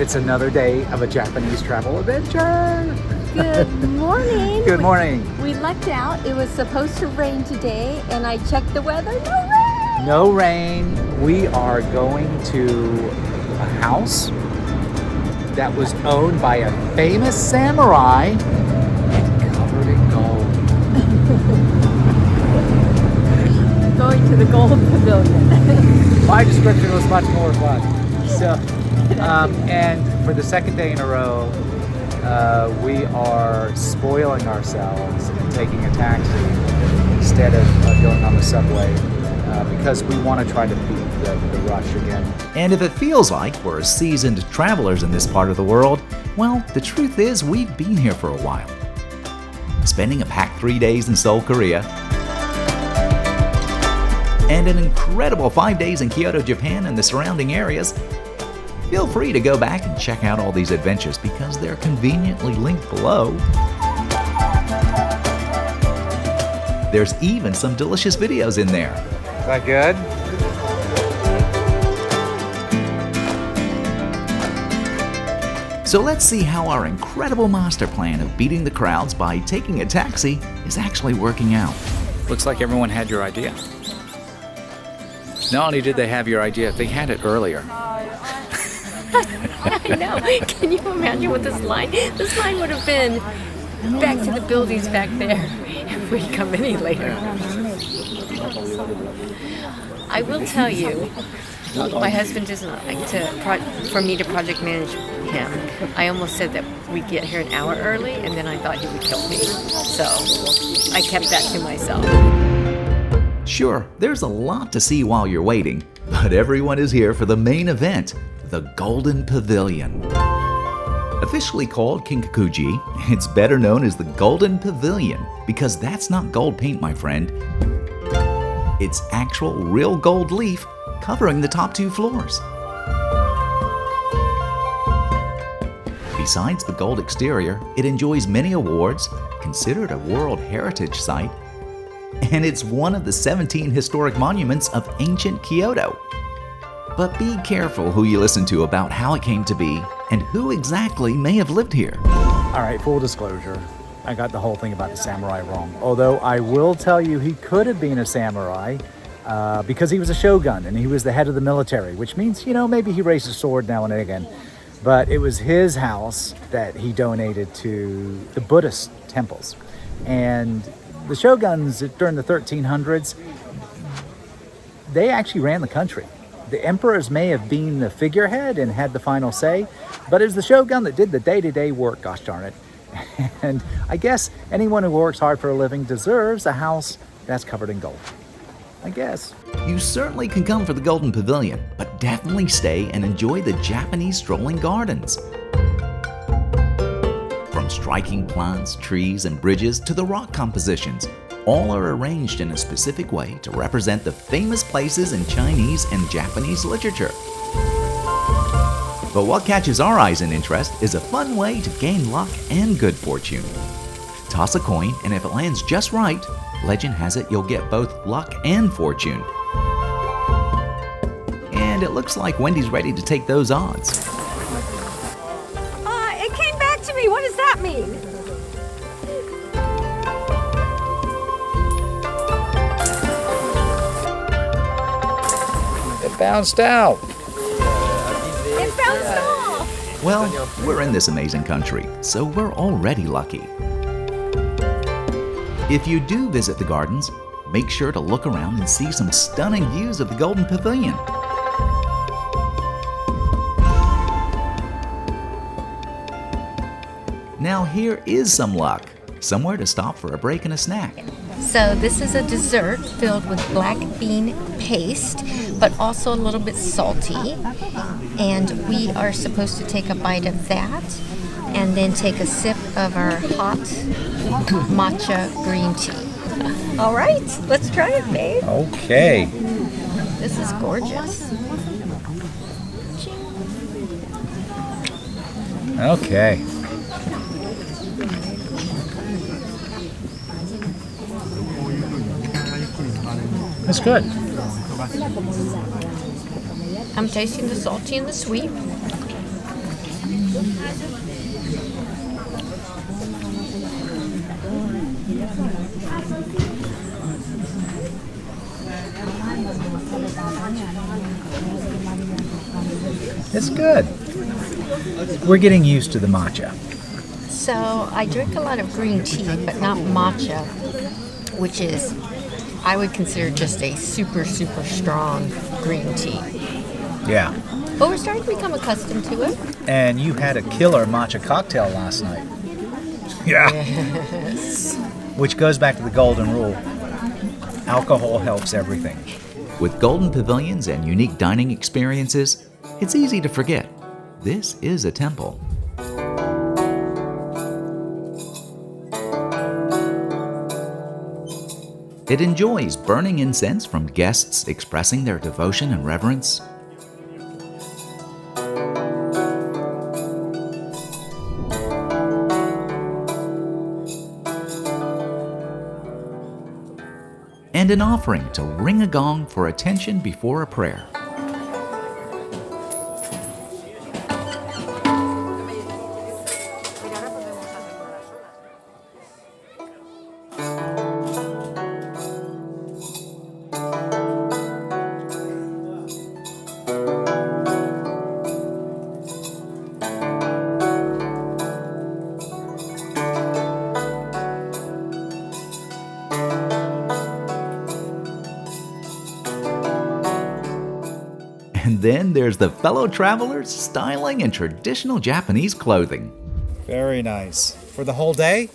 and it's another day of a Japanese travel adventure. Good morning. Good morning. We lucked out. It was supposed to rain today, and I checked the weather. No rain. No rain. We are going to a house that was owned by a famous samurai and covered in gold. Going to the Gold Pavilion. My description was much more fun. So, and for the second day in a row, we are spoiling ourselves and taking a taxi instead of going on the subway because we want to try to beat the rush again. And if it feels like we're seasoned travelers in this part of the world, well, the truth is we've been here for a while. Spending a packed 3 days in Seoul, Korea, and an incredible 5 days in Kyoto, Japan and the surrounding areas, feel free to go back and check out all these adventures because they're conveniently linked below. There's even some delicious videos in there. Is that good? So let's see how our incredible master plan of beating the crowds by taking a taxi is actually working out. Looks like everyone had your idea. Not only did they have your idea, they had it earlier. I know. Can you imagine what this line? This line would have been back to the buildings back there if we'd come any later. I will tell you, my husband doesn't like for me to project manage him. I almost said that we'd get here an hour early, and then I thought he would kill me. So I kept that to myself. Sure, there's a lot to see while you're waiting, but everyone is here for the main event, the Golden Pavilion. Officially called Kinkakuji, it's better known as the Golden Pavilion because that's not gold paint, my friend. It's actual real gold leaf covering the top 2 floors. Besides the gold exterior, it enjoys many awards, considered a World Heritage Site, and it's one of the 17 historic monuments of ancient Kyoto. But be careful who you listen to about how it came to be and who exactly may have lived here. All right, full disclosure. I got the whole thing about the samurai wrong. Although I will tell you he could have been a samurai because he was a shogun and he was the head of the military, which means, maybe he raised a sword now and again. But it was his house that he donated to the Buddhist temples. And the shoguns during the 1300s, they actually ran the country. The emperors may have been the figurehead and had the final say, but it was the shogun that did the day-to-day work, gosh darn it. And I guess anyone who works hard for a living deserves a house that's covered in gold. I guess. You certainly can come for the Golden Pavilion, but definitely stay and enjoy the Japanese strolling gardens. From striking plants, trees, and bridges to the rock compositions, all are arranged in a specific way to represent the famous places in Chinese and Japanese literature. But what catches our eyes and interest is a fun way to gain luck and good fortune. Toss a coin, and if it lands just right, legend has it you'll get both luck and fortune. And it looks like Wendy's ready to take those odds. It came back to me. What does that mean? It bounced out. It bounced off. Well, we're in this amazing country, so we're already lucky. If you do visit the gardens, make sure to look around and see some stunning views of the Golden Pavilion. Now here is some luck, somewhere to stop for a break and a snack. So this is a dessert filled with black bean paste, but also a little bit salty. And we are supposed to take a bite of that and then take a sip of our hot matcha green tea. All right, let's try it, babe. Okay. This is gorgeous. Okay. That's good. I'm tasting the salty and the sweet. It's good. We're getting used to the matcha. So I drink a lot of green tea, but not matcha, which is, I would consider just a super, super strong green tea. Yeah. But we're starting to become accustomed to it. And you had a killer matcha cocktail last night. Yeah. Yes. Which goes back to the golden rule. Alcohol helps everything. With golden pavilions and unique dining experiences, it's easy to forget this is a temple. It enjoys burning incense from guests expressing their devotion and reverence. And an offering to ring a gong for attention before a prayer. And then there's the fellow travelers styling in traditional Japanese clothing. Very nice. For the whole day?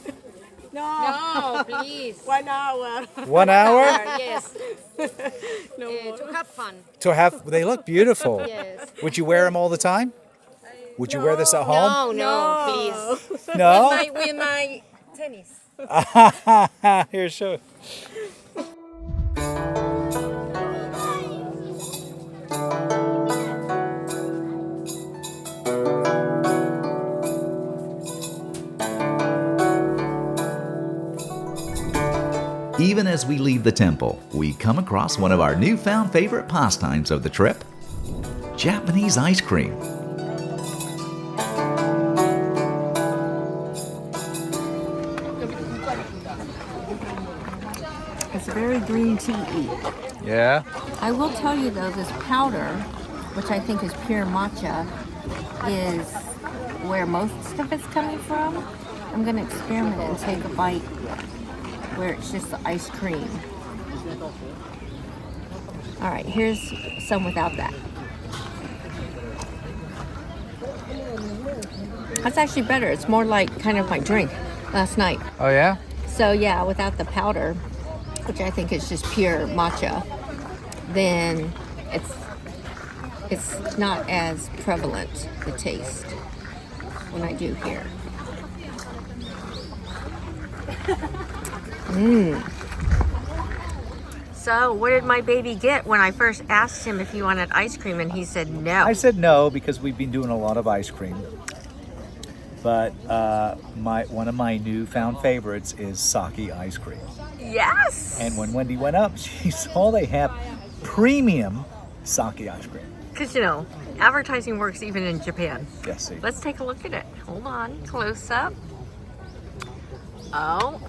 No, please. 1 hour. 1 hour? Yes. To have fun. They look beautiful. Yes. Would you wear them all the time? Would you wear this at home? No, please. No? With my tennis. Here, show it. Even as we leave the temple, we come across one of our newfound favorite pastimes of the trip: Japanese ice cream. It's very green tea-y. Yeah? I will tell you though, this powder, which I think is pure matcha, is where most of it's coming from. I'm going to experiment and take a bite where it's just the ice cream. All right, here's some without that. That's actually better. It's more like kind of my drink last night. Oh, yeah? So yeah, without the powder, which I think is just pure matcha, then it's not as prevalent, the taste, when I do here. So, what did my baby get when I first asked him if he wanted ice cream and he said no? I said no because we've been doing a lot of ice cream. But one of my newfound favorites is sake ice cream. Yes! And when Wendy went up, she saw they have premium sake ice cream. Because, advertising works even in Japan. Yes, see. Let's take a look at it. Hold on, close up. Oh,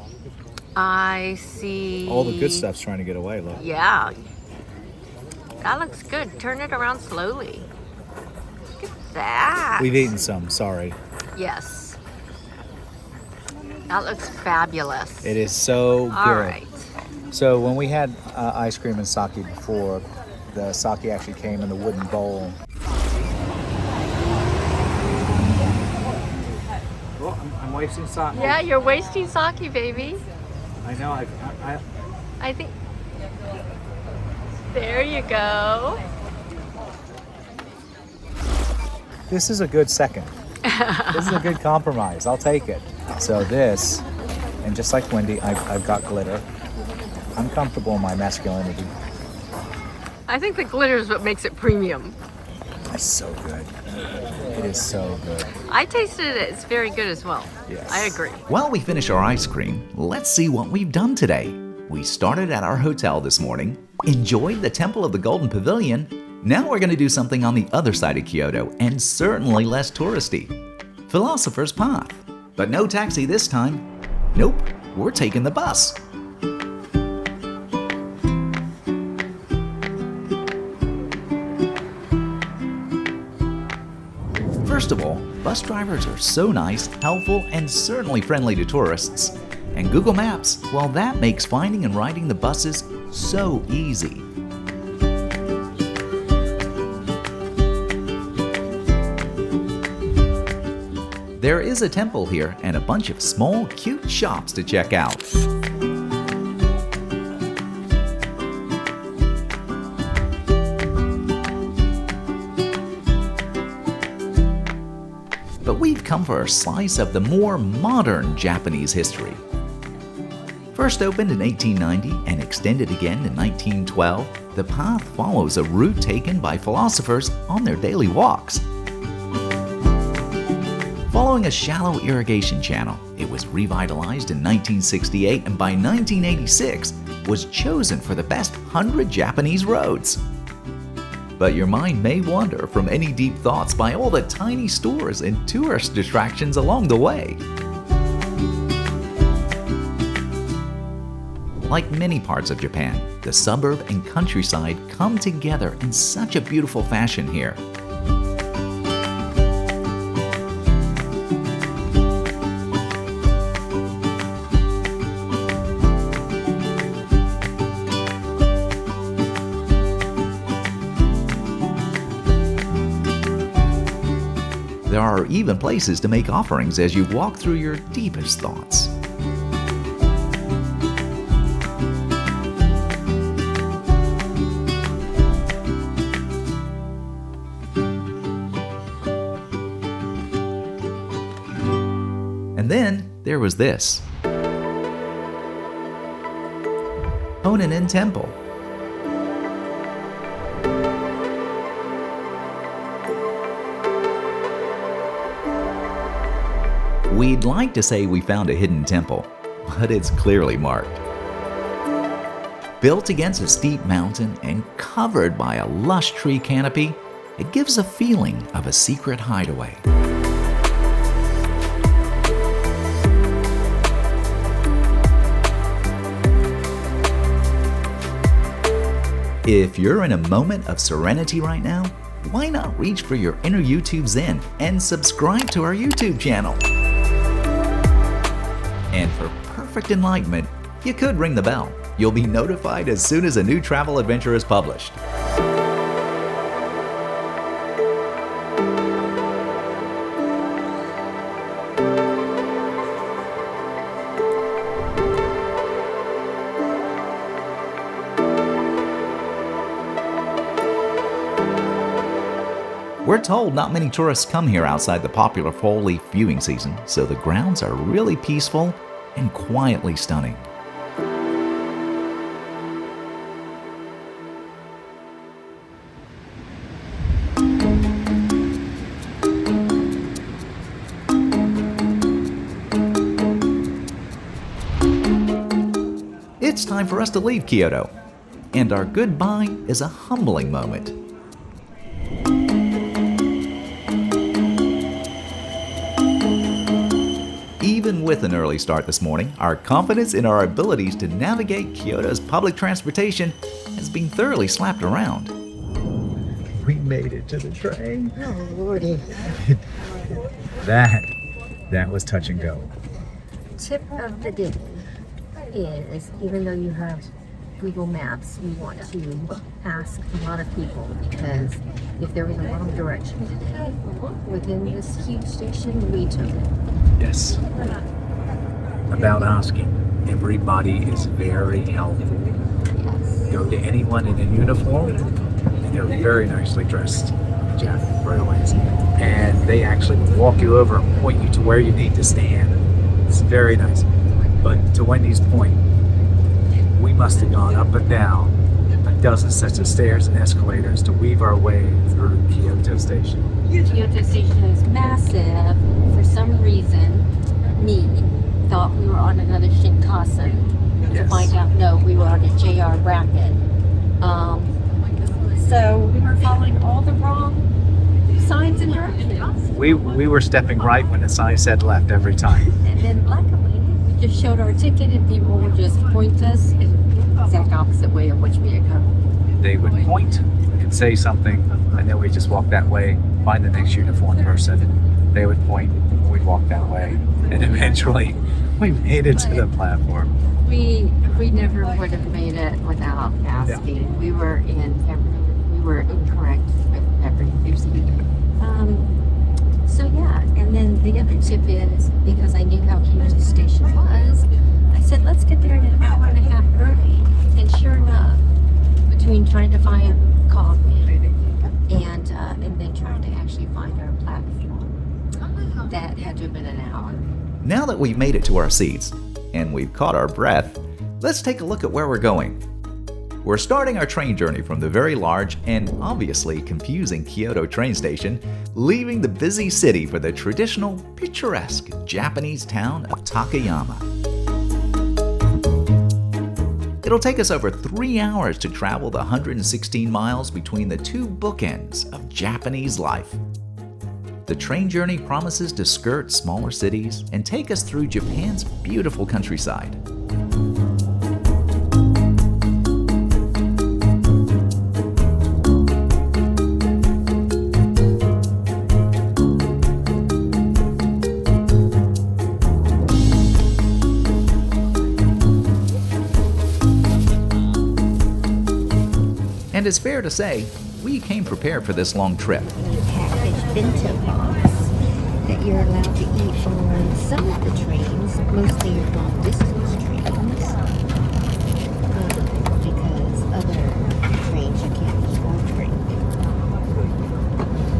I see. All the good stuff's trying to get away, look. Yeah. That looks good. Turn it around slowly. Look at that. We've eaten some, sorry. Yes. That looks fabulous. It is so good. All right. So when we had ice cream and sake before, the sake actually came in the wooden bowl. Well, I'm wasting sake. Yeah, you're wasting sake, baby. I know. I think. There you go. This is a good second. This is a good compromise. I'll take it. So this, and just like Wendy, I've got glitter. I'm comfortable in my masculinity. I think the glitter is what makes it premium. It's so good. It is so good. I tasted it. It's very good as well. Yes. I agree. While we finish our ice cream, let's see what we've done today. We started at our hotel this morning, enjoyed the Temple of the Golden Pavilion, Now we're going to do something on the other side of Kyoto and certainly less touristy. Philosopher's Path. But no taxi this time. Nope, we're taking the bus. First of all, bus drivers are so nice, helpful, and certainly friendly to tourists. And Google Maps, well, that makes finding and riding the buses so easy. There is a temple here and a bunch of small, cute shops to check out. But we've come for a slice of the more modern Japanese history. First opened in 1890 and extended again in 1912, the path follows a route taken by philosophers on their daily walks. Following a shallow irrigation channel, it was revitalized in 1968 and by 1986 was chosen for the best 100 Japanese roads. But your mind may wander from any deep thoughts by all the tiny stores and tourist distractions along the way. Like many parts of Japan, the suburb and countryside come together in such a beautiful fashion here. There are even places to make offerings as you walk through your deepest thoughts. And then there was this. Honen Temple. We'd like to say we found a hidden temple, but it's clearly marked. Built against a steep mountain and covered by a lush tree canopy, it gives a feeling of a secret hideaway. If you're in a moment of serenity right now, why not reach for your inner YouTube Zen and subscribe to our YouTube channel? And for perfect enlightenment, you could ring the bell. You'll be notified as soon as a new travel adventure is published. We're told not many tourists come here outside the popular fall leaf viewing season, so the grounds are really peaceful and quietly stunning. It's time for us to leave Kyoto, and our goodbye is a humbling moment. Even with an early start this morning, our confidence in our abilities to navigate Kyoto's public transportation has been thoroughly slapped around. We made it to the train. Oh, Lordy. That was touch and go. Tip of the day is, even though you have Google Maps, we want to ask a lot of people, because if there was a wrong direction today within this huge station, we took it. Yes. About asking. Everybody is very helpful. Go to anyone in a uniform, and they're very nicely dressed. Jeff Railways. And they actually will walk you over and point you to where you need to stand. It's very nice. But to Wendy's point, we must have gone up and down a dozen sets of stairs and escalators to weave our way through Kyoto Station. Kyoto Station is massive. For some reason, me thought we were on another Shinkansen. Yes. To find out, no, we were on a JR bracket. So we were following We were stepping right when the sign said left every time. And then luckily, we just showed our ticket and people would just point us in the exact opposite way of which we had come. They would point and say something, and then we just walk that way, find the next uniformed person. They would point, we'd walk that way, and eventually we made it to the platform. We never would have made it without asking. Yeah. We were incorrect with everything. So yeah, and then the other tip is, because I knew how huge the station was, I said, let's get there an hour and a half early. And sure enough, between trying to find coffee and then trying to actually find our platform, that had to have been an hour. Now that we've made it to our seats and we've caught our breath, let's take a look at where we're going. We're starting our train journey from the very large and obviously confusing Kyoto train station, leaving the busy city for the traditional, picturesque Japanese town of Takayama. It'll take us over 3 hours to travel the 116 miles between the two bookends of Japanese life. The train journey promises to skirt smaller cities and take us through Japan's beautiful countryside. And it's fair to say, we came prepared for this long trip. You package bento box that you're allowed to eat on some of the trains, mostly your long distance trains, because other trains you can't eat or drink.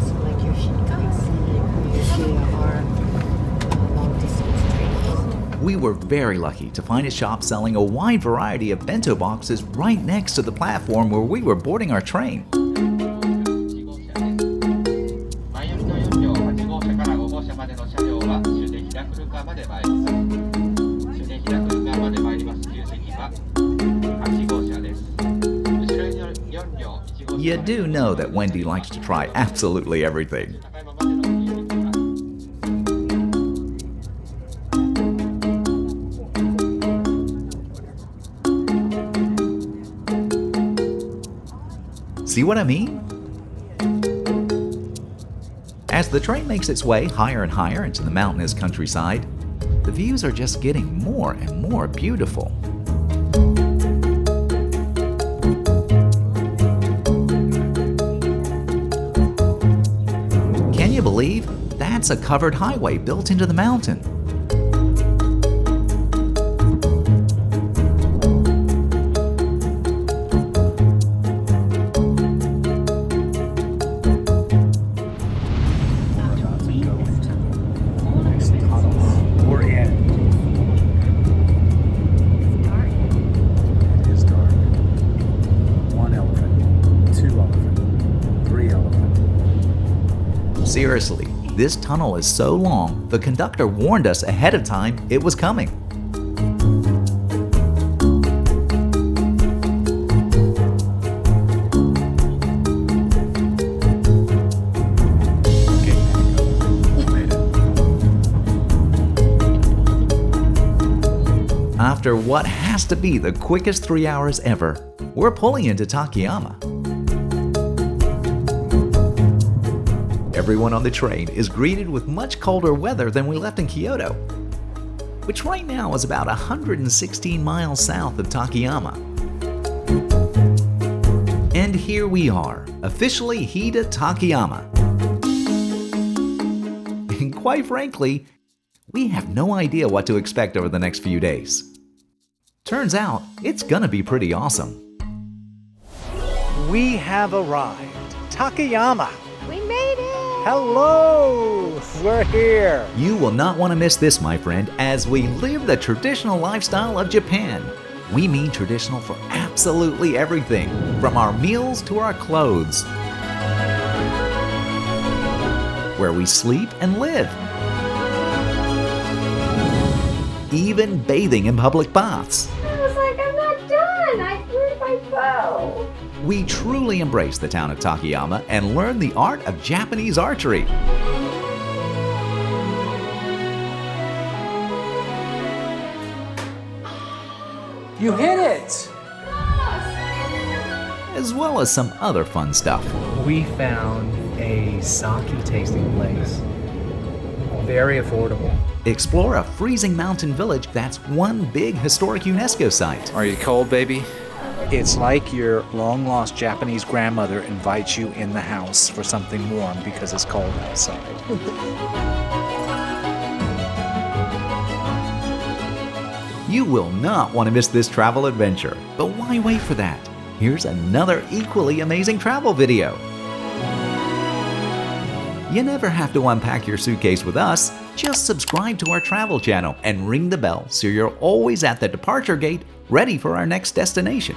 So like your Shinkansen or your long distance trains. We were very lucky to find a shop selling a wide variety of bento boxes right next to the platform where we were boarding our train. You do know that Wendy likes to try absolutely everything. See what I mean? As the train makes its way higher and higher into the mountainous countryside, the views are just getting more and more beautiful. Can you believe that's a covered highway built into the mountain? Seriously, this tunnel is so long, the conductor warned us ahead of time it was coming. After what has to be the quickest 3 hours ever, we're pulling into Takayama. Everyone on the train is greeted with much colder weather than we left in Kyoto, which right now is about 116 miles south of Takayama. And here we are, officially Hida Takayama. And quite frankly, we have no idea what to expect over the next few days. Turns out, it's gonna be pretty awesome. We have arrived. Takayama. We made it! Hello! We're here. You will not want to miss this, my friend, as we live the traditional lifestyle of Japan. We mean traditional for absolutely everything, from our meals to our clothes. Where we sleep and live. Even bathing in public baths. I was like, I'm not done. Where's my bow? We truly embrace the town of Takayama and learn the art of Japanese archery. You hit it! As well as some other fun stuff. We found a sake tasting place. Very affordable. Explore a freezing mountain village that's one big historic UNESCO site. Are you cold, baby? It's like your long-lost Japanese grandmother invites you in the house for something warm because it's cold outside. You will not want to miss this travel adventure, but why wait for that? Here's another equally amazing travel video. You never have to unpack your suitcase with us. Just subscribe to our travel channel and ring the bell so you're always at the departure gate, ready for our next destination.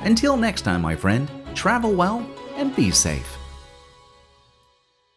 Until next time, my friend, travel well and be safe.